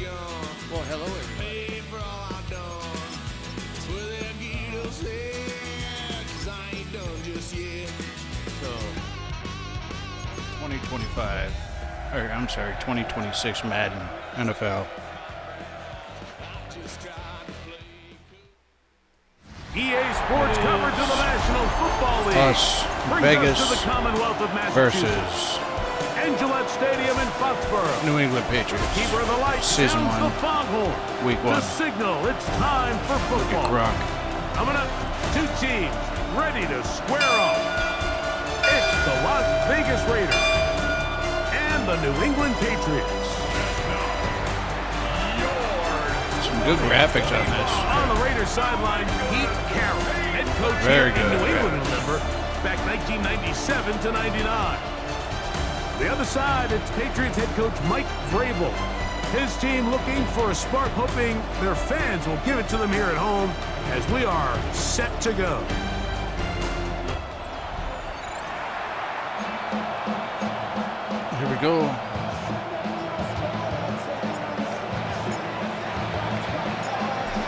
Well, hello, everybody. So, 2025, or I'm sorry, 2026 Madden NFL. EA Sports coverage of the National Football League. Us, Vegas to the Commonwealth of Massachusetts. versus and Gillette Stadium in Foxborough. New England Patriots. Keeper of the lights Season sounds 1, the foghorn Week 1. to signal it's time for football. Gronk. Coming up, two teams ready to square off. It's the Las Vegas Raiders and the New England Patriots. Some good graphics on this. On the Raiders sideline, Pete Carroll, head coach Very here in good New England, graphics. remember, back 1997 to 99. The other side, it's Patriots head coach Mike Vrabel. His team looking for a spark, hoping their fans will give it to them here at home as we are set to go. Here we go.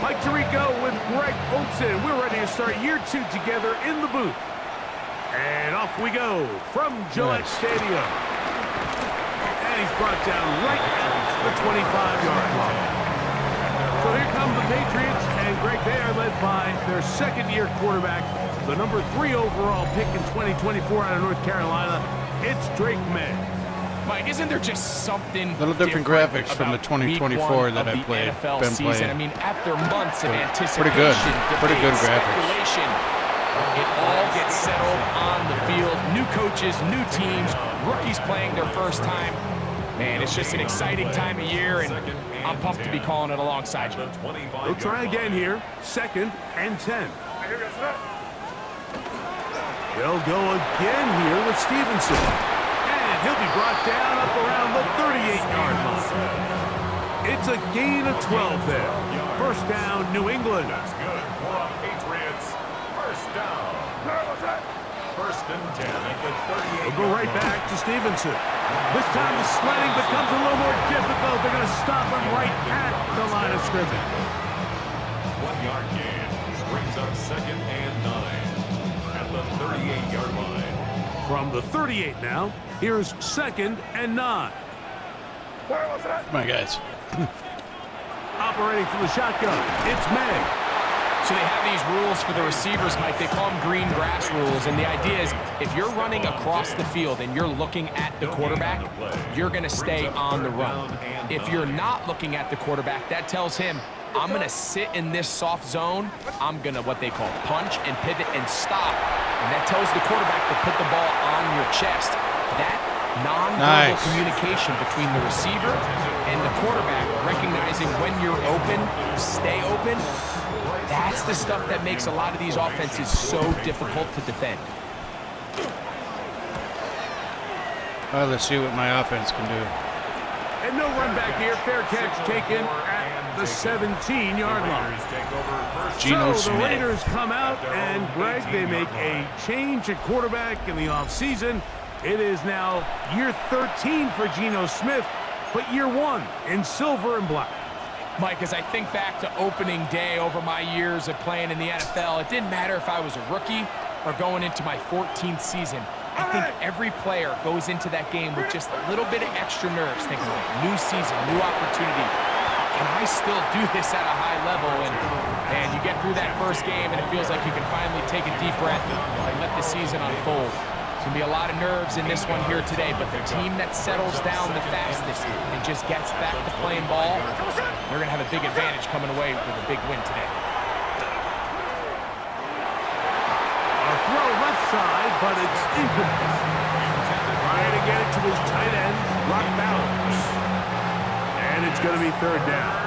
Mike Tirico with Greg Olsen. We're ready to start year 2 together in the booth. And off we go from Gillette Stadium. And he's brought down right at the 25-yard line. So here come the Patriots, and Greg, they are led by their second-year quarterback, the number 3 overall pick in 2024 out of North Carolina. It's Drake May. Mike, isn't there just something Little different graphics from the 2024 that I played. NFL Been season. playing. I mean, after months of anticipation, Pretty good. Pretty good debate, graphics. speculation, it all gets settled on the field. New coaches, new teams, rookies playing their first time. Man, it's just an exciting time of year, and I'm pumped to be calling it alongside you. They'll try again here. 2nd and 10. They'll go again here with Stevenson. And he'll be brought down up around the 38-yard line. It's a gain of 12 there. First down, New England. That's good for Patriots. First down. First and 10 at the 38. We'll go right back to Stevenson. This time the sledding becomes a little more difficult. They're going to stop him right at the line of scrimmage. 1-yard gain brings up 2nd and 9 at the 38-yard line. From the 38 now, here's 2nd and 9. Come on, guys. Operating from the shotgun, it's May. So they have these rules for the receivers, Mike. They call them green grass rules. And the idea is if you're running across the field and you're looking at the quarterback, you're going to stay on the run. If you're not looking at the quarterback, that tells him, I'm going to sit in this soft zone. I'm going to what they call punch and pivot and stop. And that tells the quarterback to put the ball on your chest. That non-verbal communication between the receiver and the quarterback, recognizing when you're open, stay open, that's the stuff that makes a lot of these offenses so difficult to defend. All right, let's see what my offense can do. And no run back here. Fair catch taken at the 17-yard line. Geno So the Smith. Raiders come out, and Greg, they make a change at quarterback in the offseason. It is now year 13 for Geno Smith, but year 1 in silver and black. Mike, as I think back to opening day over my years of playing in the NFL, it didn't matter if I was a rookie or going into my 14th season. I think every player goes into that game with just a little bit of extra nerves, thinking, new season, new opportunity. Can I still do this at a high level? And you get through that first game, and it feels like you can finally take a deep breath and let the season unfold. It's going to be a lot of nerves in this one here today, but the team that settles down the fastest and just gets back to playing ball, they're going to have a big advantage coming away with a big win today. A throw left side, but it's incomplete. Trying to get it to his tight end, Rock Balance. And it's going to be 3rd down.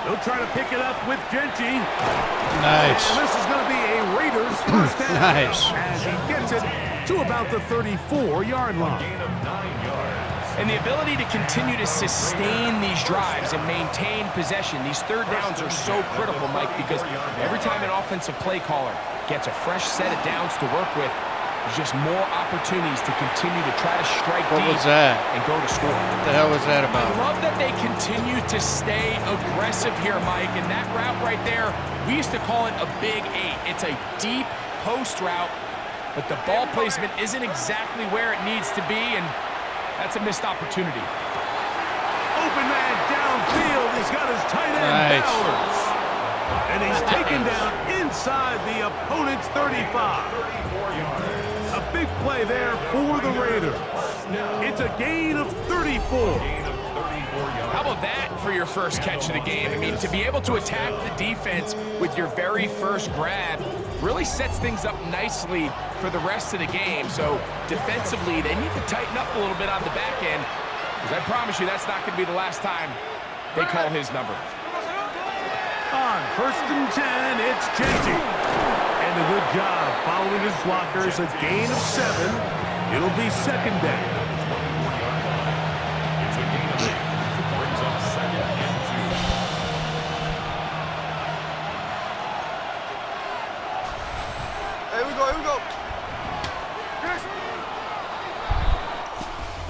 They'll try to pick it up with Genty. Nice. And this is going to be a Raiders first down. Nice. As he gets it to about the 34-yard line. And the ability to continue to sustain these drives and maintain possession, these third downs are so critical, Mike, because every time an offensive play caller gets a fresh set of downs to work with, There's just more opportunities to continue to try to strike What deep was that? and go to score. What the hell was that I about? love that they continue to stay aggressive here, Mike, and that route right there, we used to call it a big 8. It's a deep post route, but the ball placement isn't exactly where it needs to be, and that's a missed opportunity. Open man downfield. He's got his tight end Bowers. And he's taken down inside the opponent's 35. A big play there for the Raiders. It's a gain of 34. How about that for your first catch of the game? I mean, to be able to attack the defense with your very first grab really sets things up nicely for the rest of the game. So defensively, they need to tighten up a little bit on the back end, because I promise you that's not going to be the last time they call his number. On 1st and 10, it's JT. And a good job following his blockers. A gain of 7. It'll be 2nd down. It's a gain of 8. Brings up 2nd and 2. Here we go.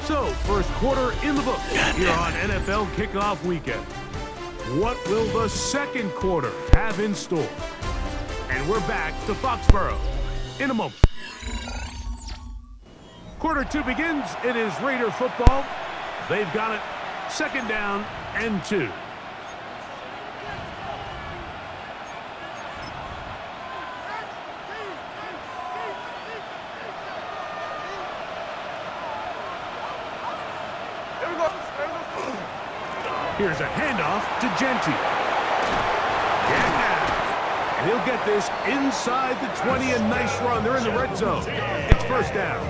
So, first quarter in the books here on NFL Kickoff Weekend. What will the second quarter have in store? And we're back to Foxborough in a moment. Quarter 2 begins. It is Raider football. They've got it. 2nd down and 2. Here's a handoff to Genty. Yeah. And he'll get this inside the 20. A nice run. They're in the red zone. It's 1st down.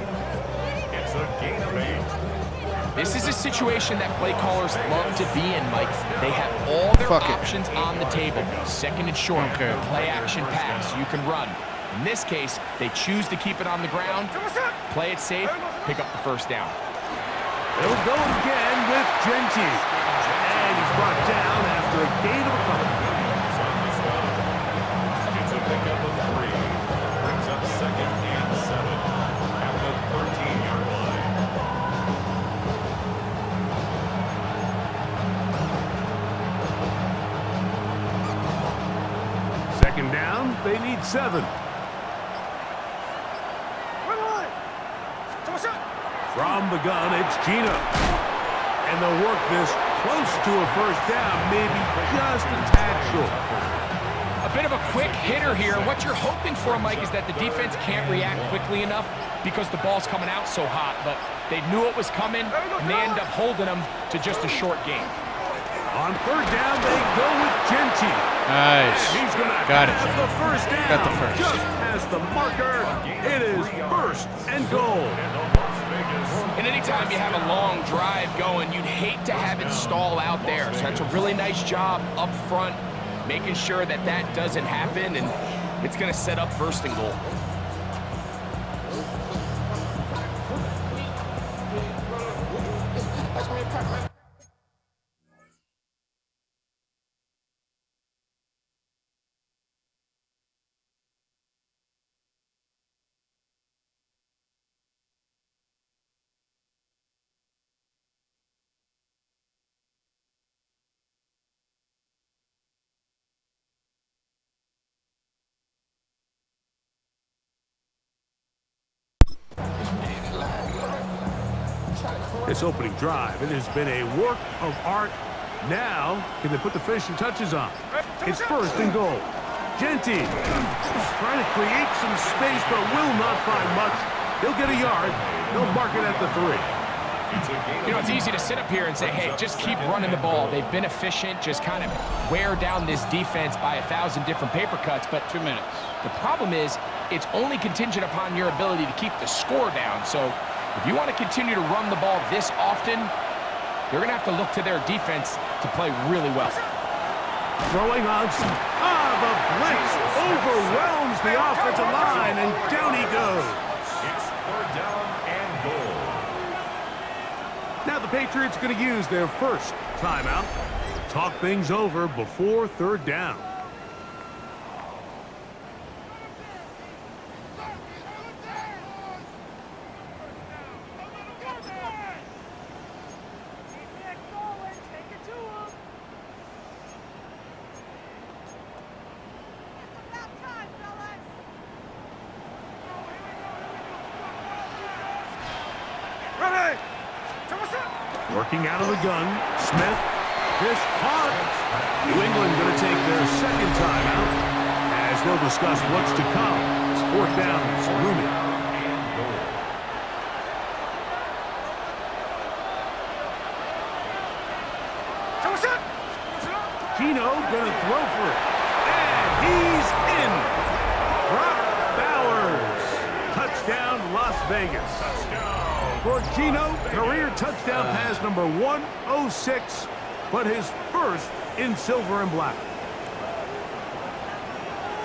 It's a gain of 8. This is a situation that play callers love to be in, Mike. They have all their options on the table. 2nd and short, play action pass, you can run. In this case, they choose to keep it on the ground, play it safe, pick up the 1st down. They'll go again with Genty. And he's brought down after a gain of a couple. It's a pickup of 3. Brings up 2nd and 7 at the 13-yard line. Second down, they need 7. From the gun, it's Gino. And they'll work this close to a 1st down, maybe just a tad short. A bit of a quick hitter here. What you're hoping for, Mike, is that the defense can't react quickly enough because the ball's coming out so hot. But they knew it was coming, and they end up holding them to just a short game. On 3rd down, they go with Genty. Nice. And he's going to Got it. have the 1st down. Got the first. Just past the marker. It is 1st and goal. And anytime you have a long drive going, you'd hate to have it stall out there. So that's a really nice job up front, making sure that that doesn't happen, and it's going to set up 1st and goal. This opening drive, it has been a work of art. Now, can they put the finishing touches on? It's 1st and goal. Genty trying to create some space, but will not find much. He'll get a yard. They'll mark it at the 3. You know, it's easy to sit up here and say, hey, just keep running the ball. They've been efficient, just kind of wear down this defense by 1,000 different paper cuts. But 2 minutes. The problem is it's only contingent upon your ability to keep the score down. So if you want to continue to run the ball this often, you're going to have to look to their defense to play really well. Throwing on some... the blitz overwhelms the offensive line, and down he goes. It's 3rd down and goal. Now the Patriots going to use their 1st timeout. Talk things over before 3rd down. Working out of the gun, Smith. This caught. New England going to take their second timeout as they'll discuss what's to come. It's fourth down, it's looming. Keno going to throw for it. And he's in. Brock Bowers. Touchdown, Las Vegas. For Keno, career touchdown pass number 106, but his first in silver and black.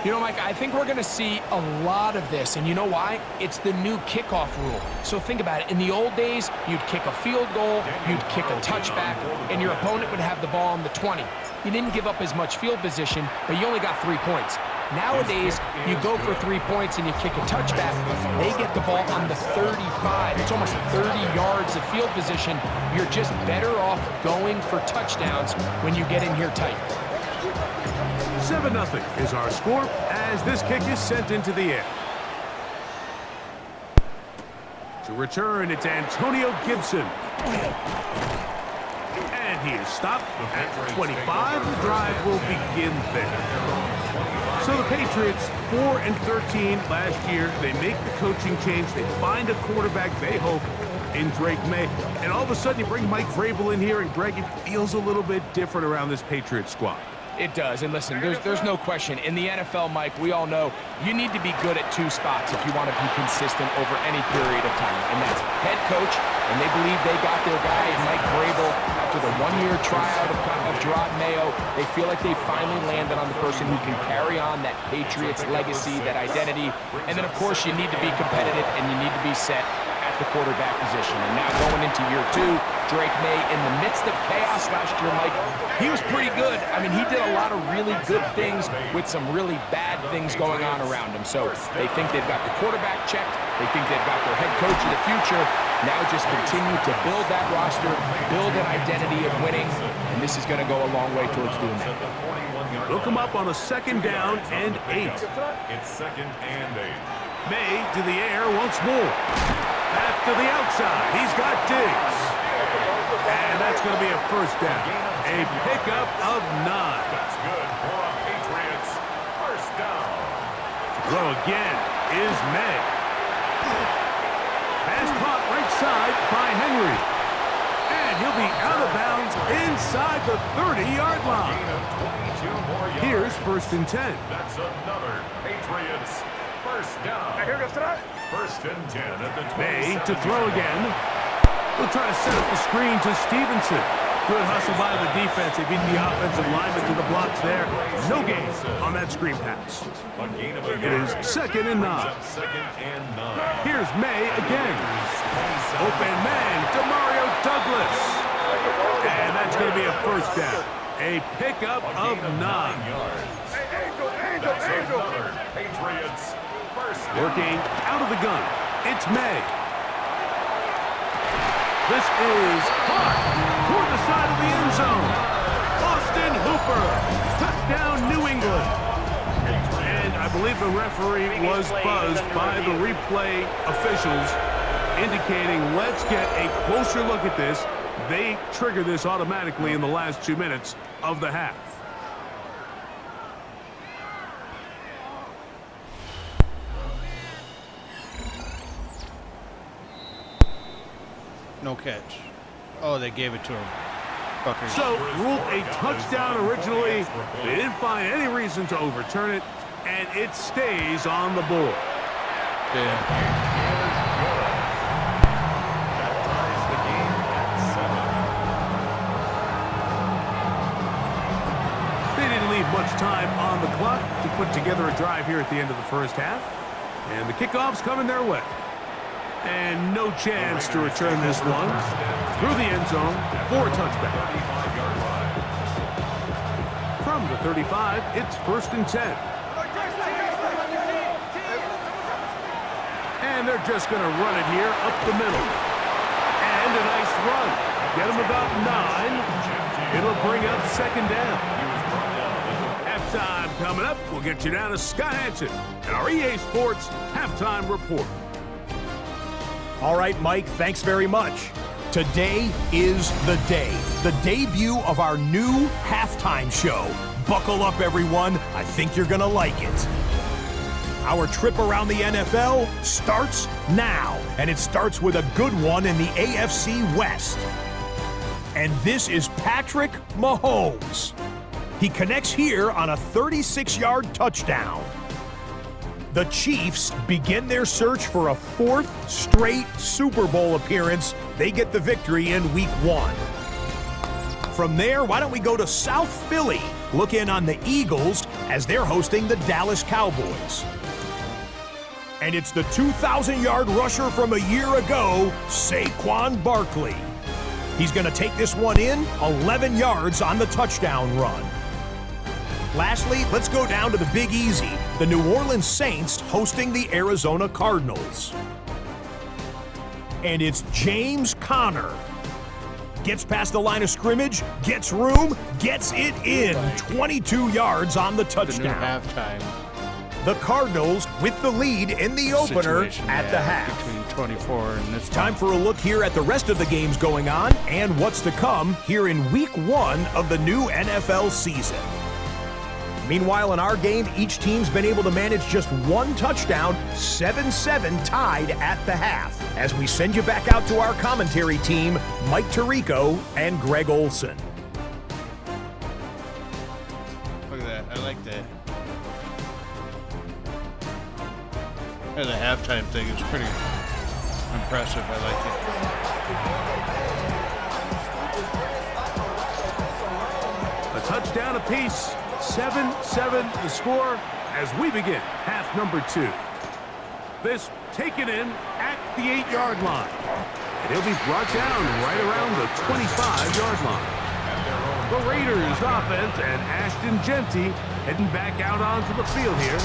You know, Mike, I think we're going to see a lot of this, and you know why? It's the new kickoff rule. So think about it. In the old days, you'd kick a field goal, you'd kick a touchback, and your opponent would have the ball on the 20. You didn't give up as much field position, but you only got 3 points. Nowadays, you go for 3 points and you kick a touchback, they get the ball on the 35. It's almost 30 yards of field position. You're just better off going for touchdowns when you get in here tight. 7-0 is our score as this kick is sent into the air. To return, it's Antonio Gibson. And he is stopped at 25. The drive will begin there. So the Patriots, 4-13 last year. They make the coaching change. They find a quarterback they hope in Drake May. And all of a sudden you bring Mike Vrabel in here, and Greg, it feels a little bit different around this Patriots squad. It does, and listen, there's no question. In the NFL, Mike, we all know you need to be good at 2 spots if you want to be consistent over any period of time, and that's head coach, and they believe they got their guy in Mike Vrabel after the 1-year tryout of Gerard Mayo. They feel like they finally landed on the person who can carry on that Patriots legacy, that identity, and then, of course, you need to be competitive, and you need to be set at the quarterback position. And now going into year 2, Drake May, in the midst of chaos last year, Mike, he was pretty good. I mean, he did a lot of really good things with some really bad things going on around him. So they think they've got the quarterback checked. They think they've got their head coach of the future. Now just continue to build that roster, build an identity of winning, and this is going to go a long way towards doing that. They'll come up on a 2nd down and 8. It's 2nd and 8. May to the air once more. Back to the outside. He's got Diggs. And that's going to be a first down. A pickup of 9. That's good for a Patriots. First down. Throw again is May. Pass caught right side by Henry. And he'll be out of bounds inside the 30-yard line. Gain of 22 more yards. Here's 1st and 10. That's another Patriots. First down. First and 10 at the 20. May to throw again. We'll try to set up the screen to Stevenson. Good hustle by the defense. They beat the offensive lineman to the blocks there. No gain on that screen pass. It is 2nd and 9. 2nd and 9. Here's May again. Open man, Demario Douglas. And that's going to be a first down. A pickup of 9. That's another Patriots. First down. Working out of the gun. It's May. This is caught toward the side of the end zone. Austin Hooper. Touchdown, New England. And I believe the referee was buzzed by the replay officials, indicating let's get a closer look at this. They trigger this automatically in the last 2 minutes of the half. No catch. Oh, they gave it to him. Fuckers. So, ruled a touchdown originally. They didn't find any reason to overturn it, and it stays on the board. Yeah. That ties the game at 7. They didn't leave much time on the clock to put together a drive here at the end of the first half. And the kickoff's coming their way. And no chance to return this one. Through the end zone for a touchback. 35-yard line. From the 35, it's 1st and 10. And they're just going to run it here up the middle. And a nice run. Get them about 9. It'll bring up 2nd down. Halftime coming up. We'll get you down to Scott Hansen and our EA Sports Halftime Report. All right, Mike, thanks very much. Today is the day, the debut of our new halftime show. Buckle up, everyone. I think you're gonna like it. Our trip around the NFL starts now, and it starts with a good one in the AFC West. And this is Patrick Mahomes. He connects here on a 36-yard touchdown. The Chiefs begin their search for a 4th straight Super Bowl appearance. They get the victory in Week 1. From there, why don't we go to South Philly, look in on the Eagles as they're hosting the Dallas Cowboys. And it's the 2,000-yard rusher from a year ago, Saquon Barkley. He's going to take this one in 11 yards on the touchdown run. Lastly, let's go down to the Big Easy, the New Orleans Saints hosting the Arizona Cardinals. And it's James Conner. Gets past the line of scrimmage, gets room, gets it in. 22 yards on the touchdown. The new halftime. The Cardinals with the lead in the opener at the half. Between 24 and this Time for a look here at the rest of the games going on and what's to come here in Week 1 of the new NFL season. Meanwhile, in our game, each team's been able to manage just one touchdown, 7-7 tied at the half. As we send you back out to our commentary team, Mike Tirico and Greg Olson. Look at that. I like that. Yeah, the halftime thing is pretty impressive. I like A touchdown apiece. 7-7 the score as we begin half number 2. This taken in at the 8-yard line. And he'll be brought down right around the 25-yard line. The Raiders offense and Ashton Genty heading back out onto the field here.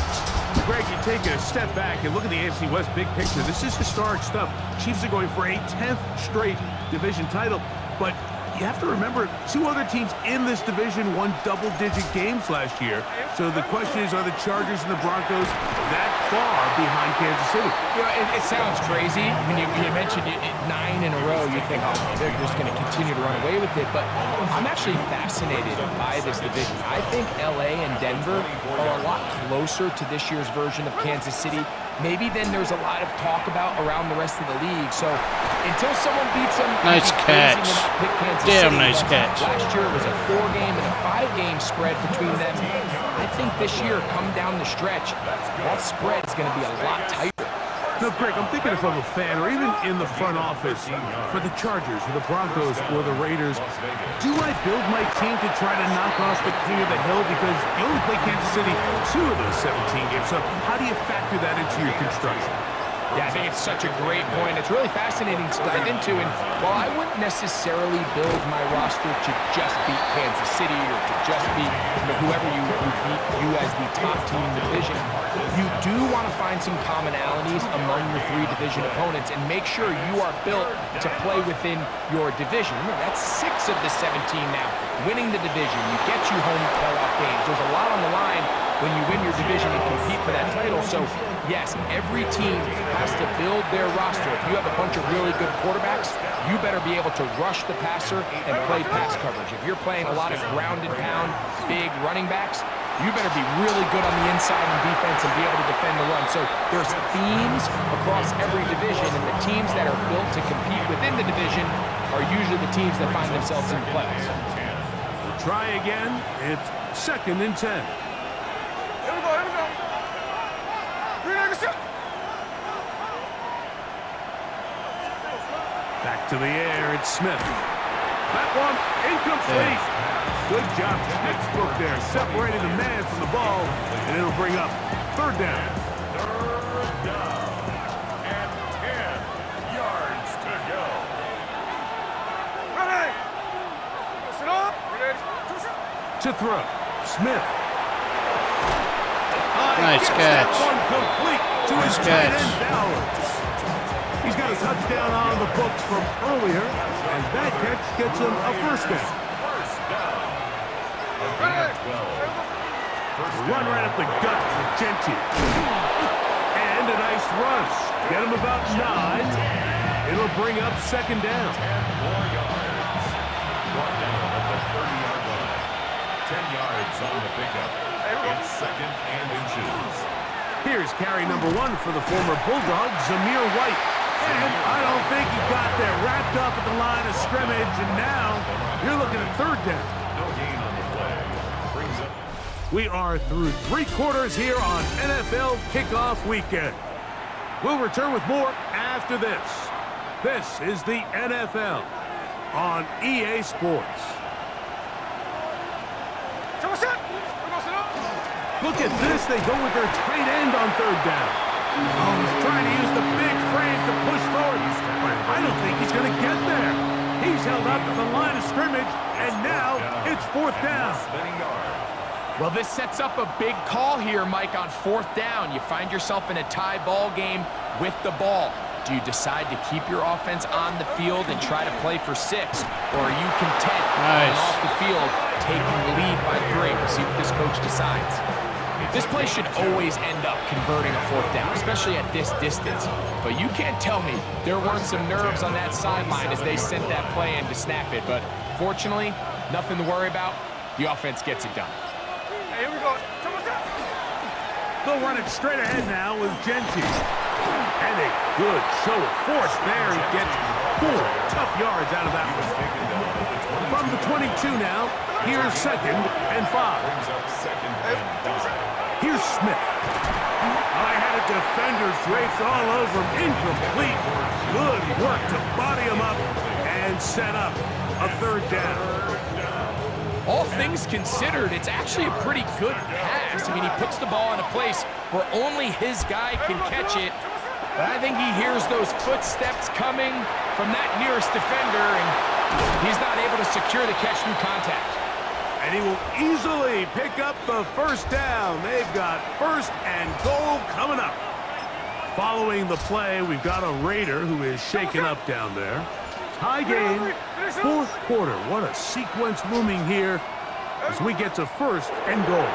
Greg, you take a step back and look at the AFC West big picture. This is historic stuff. Chiefs are going for a 10th straight division title, but you have to remember, 2 other teams in this division won double-digit games last year. So the question is, are the Chargers and the Broncos that far behind Kansas City? You know, it sounds crazy. When you mentioned it 9 in a row, you think, oh, they're just going to continue to run away with it. But I'm actually fascinated by this division. I think L.A. and Denver are a lot closer to this year's version of Kansas City. Maybe then there's a lot of talk about around the rest of the league. So until someone beats them, Nice catch. Damn nice City. catch. Last year it was a 4-game and a 5-game spread between them. I think this year, come down the stretch, that spread is going to be a lot tighter. No, Greg, I'm thinking if I'm a fan or even in the front office for the Chargers or the Broncos or the Raiders, do I build my team to try to knock off the king of the hill? Because you only play Kansas City 2 of those 17 games. So how do you factor that into your construction? Yeah, I think it's such a great point. It's really fascinating to dive into. And while I wouldn't necessarily build my roster to just beat Kansas City or to just beat whoever you beat you as the top team in the division, you do want to find some commonalities among your 3 division opponents and make sure you are built to play within your division. That's 6 of the 17 now. Winning the division, you get you home playoff games. There's a lot on the line when you win your division and compete for that title. So, yes, every team has to build their roster. If you have a bunch of really good quarterbacks, you better be able to rush the passer and play pass coverage. If you're playing a lot of ground and pound, big running backs, you better be really good on the inside on defense and be able to defend the run. So there's themes across every division, and the teams that are built to compete within the division are usually the teams that find themselves in the playoffs. We'll try again. It's 2nd and 10. Back to the air, it's Smith. That one incomplete. Good job, textbook there, separating the man from the ball, and it'll bring up 3rd down. 3rd down, and 10 yards to go. Ready. Listen up. Ready. To throw, Smith. Nice catch. That one complete to his tight end Dowers. He's got a touchdown on the books from earlier, and that catch gets him a 1st down. Run right up the gut for Genty. And a nice rush. Get him about 9. It'll bring up second down. 10 more yards. Brought down at the 30-yard line. 10 yards on the pickup. It's second and inches. Here's carry number 1 for the former Bulldog, Zamir White. And I don't think he got there. Wrapped up at the line of scrimmage, and now you're looking at third down. No gain on the play. Brings up. We are through 3 quarters here on NFL Kickoff Weekend. We'll return with more after this. This is the NFL on EA Sports. Look at this. They go with their tight end on third down. Oh, he's trying to use the big frame to push forward. But I don't think he's going to get there. He's held up at the line of scrimmage, and now it's fourth down. Well, this sets up a big call here, Mike, on fourth down. You find yourself in a tie ball game with the ball. Do you decide to keep your offense on the field and try to play for 6? Or are you content going off the field, taking the lead by 3? We'll see what this coach decides. This play should always end up converting a fourth down, especially at this distance. But you can't tell me there weren't some nerves on that sideline as they sent that play in to snap it. But fortunately, nothing to worry about. The offense gets it done. Hey, here we go. They'll run it straight ahead now with Genty. And a good show of force there. He gets 4 tough yards out of that one. From the 22 now, here's second and 5. Here's Smith. I had a defender draped all over him. Incomplete. Good work to body him up and set up a third down. All things considered, it's actually a pretty good pass. I mean, he puts the ball in a place where only his guy can catch it. But I think he hears those footsteps coming from that nearest defender, and he's not able to secure the catch through contact. And he will easily pick up the first down. They've got first and goal coming up. Following the play, we've got a Raider who is shaken up down there. Tie game, fourth quarter. What a sequence looming here as we get to first and goal.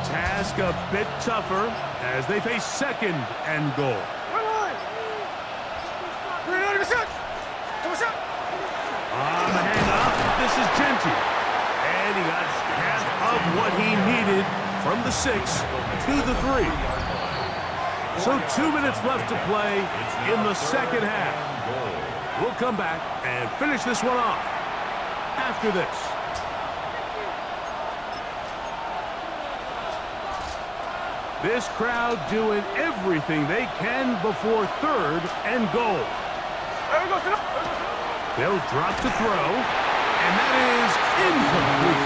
Task a bit tougher as they face second and goal. On the handoff, this is Genty. And he got half of what he needed from the 6 to the 3. So 2 minutes left to play in the second half. We'll come back and finish this one off after this. This crowd doing everything they can before third and goal. They'll drop to throw, and that is incomplete.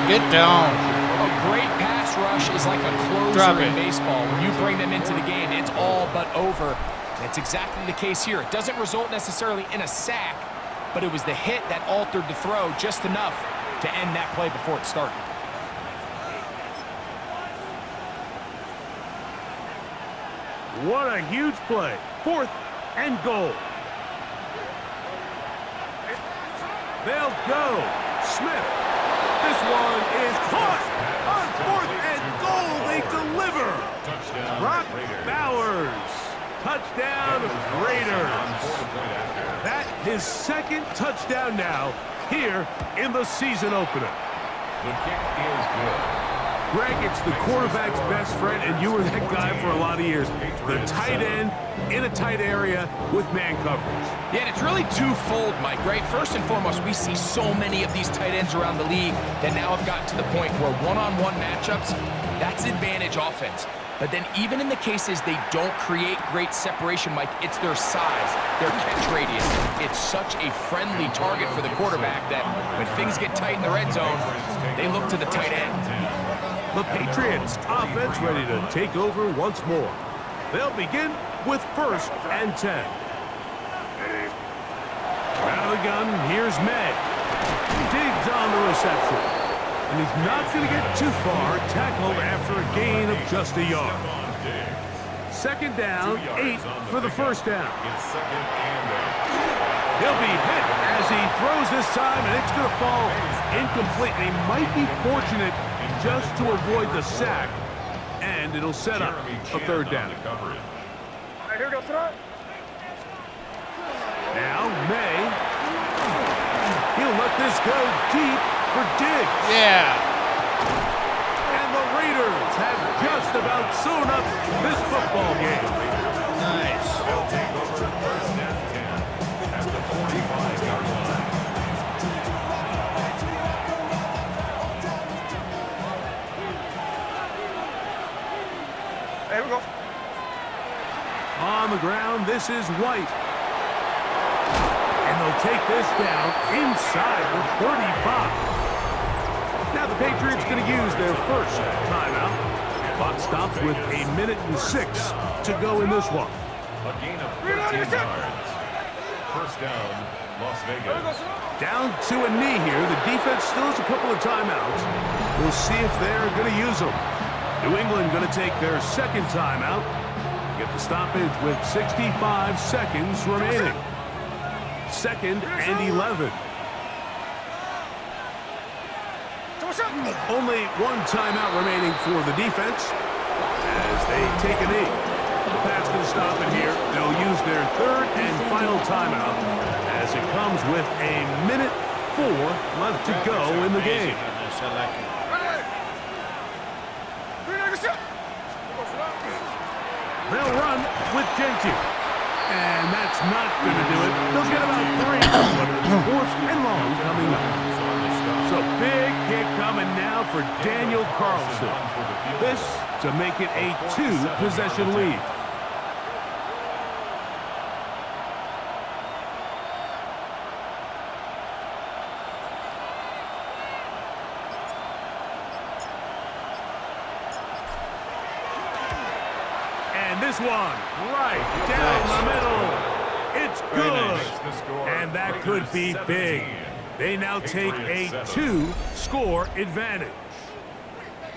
Get down. A great pass rush is like a closer in baseball. When you bring them into the game, it's all but over. That's exactly the case here. It doesn't result necessarily in a sack, but it was the hit that altered the throw just enough to end that play before it started. What a huge play. Fourth and goal. They'll go. Smith. This one is caught. On fourth and goal, they deliver. Brock Bowers. Touchdown, Raiders. That his second touchdown now here in the season opener. The kick is good. Greg, it's the quarterback's best friend, and you were that guy for a lot of years. The tight end in a tight area with man coverage. Yeah, and it's really twofold, Mike, right? First and foremost, we see so many of these tight ends around the league that now have gotten to the point where one-on-one matchups, that's advantage offense. But then even in the cases they don't create great separation, Mike, it's their size, their catch radius. It's such a friendly target for the quarterback that when things get tight in the red zone, they look to the tight end. The Patriots offense ready to take over once more. They'll begin with first and 10. Out of the gun, here's Meg. Diggs on the reception. And he's not going to get too far, tackled after a gain of just a yard. Second down, 8 for the first down. He'll be hit as he throws this time, and it's going to fall incomplete. And he might be fortunate just to avoid the sack, and it'll set up a third down. Now, May. He'll let this go deep for Diggs. Yeah. And the Raiders have just about sewn up this football game. Nice. They'll take over first and 10 at the 45-yard line. Here we go. On the ground, this is White. And they'll take this down inside the 35. Now the Patriots going to use their first timeout. Clock stops with 1:06 to go in this one. A gain of 13 yards. First down, Las Vegas. Down to a knee here. The defense still has a couple of timeouts. We'll see if they're going to use them. New England going to take their second timeout. Get the stoppage with 65 seconds remaining. Second and 11. Only one timeout remaining for the defense as they take a knee. The pass going to stop it here. They'll use their third and final timeout as it comes with 1:04 left to go in the game. They'll run with Genty. And that's not going to do it. They'll get about 3, but it's fourth and long coming up. So big kick coming now for Daniel Carlson. This to make it a 2-possession lead. And this one right down the middle. It's good. And that could be big. They now take a 2-score advantage.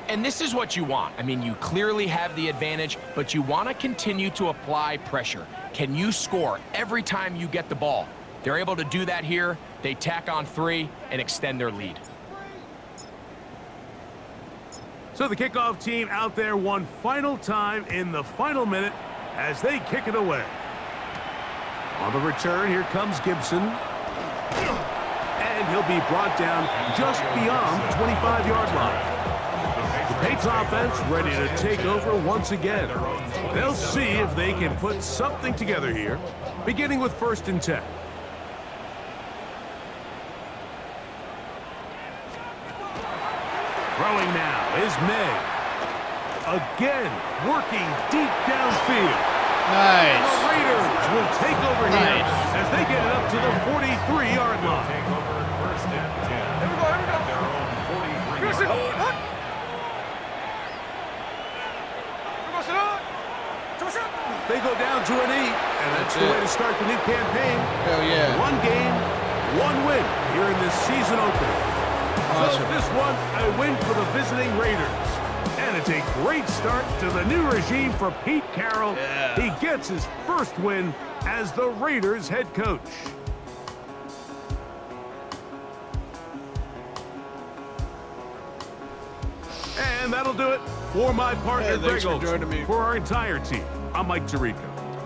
And this is what you want. I mean, you clearly have the advantage, but you want to continue to apply pressure. Can you score every time you get the ball? They're able to do that here. They tack on 3 and extend their lead. So the kickoff team out there one final time in the final minute as they kick it away. On the return, here comes Gibson. And he'll be brought down just beyond the 25-yard line. The Patriots offense ready to take over once again. They'll see if they can put something together here, beginning with 1st and 10. Throwing now is May. Again, working deep downfield. Nice. The Raiders will take over here as they get it up to the 43-yard line. Take over first and 10 Here we go. at their own 43-yard line. They go down to a knee, and that's the way to start the new campaign. Hell yeah. 1 game, 1 win here in this season opener. Awesome. So this one, a win for the visiting Raiders. And it's a great start to the new regime for Pete Carroll. Yeah. He gets his first win as the Raiders head coach. And that'll do it for my partner, Hey, Greg thanks for Olson. joining me. For our entire team, I'm Mike Tirico.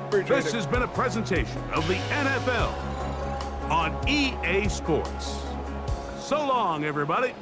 Appreciate This it. has been a presentation of the NFL on EA Sports. So long, everybody.